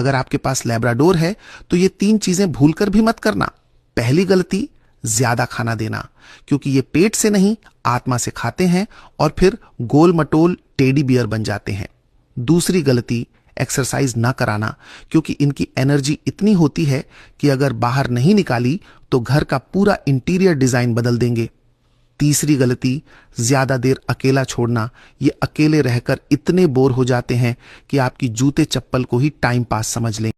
अगर आपके पास लैब्राडोर है तो ये 3 चीजें भूलकर भी मत करना। पहली गलती, ज्यादा खाना देना, क्योंकि ये पेट से नहीं आत्मा से खाते हैं और फिर गोल मटोल टेडी बियर बन जाते हैं। दूसरी गलती, एक्सरसाइज ना कराना, क्योंकि इनकी एनर्जी इतनी होती है कि अगर बाहर नहीं निकाली तो घर का पूरा इंटीरियर डिजाइन बदल देंगे। तीसरी गलती, ज्यादा देर अकेला छोड़ना। ये अकेले रहकर इतने बोर हो जाते हैं कि आपकी जूते चप्पल को ही टाइम पास समझ लें।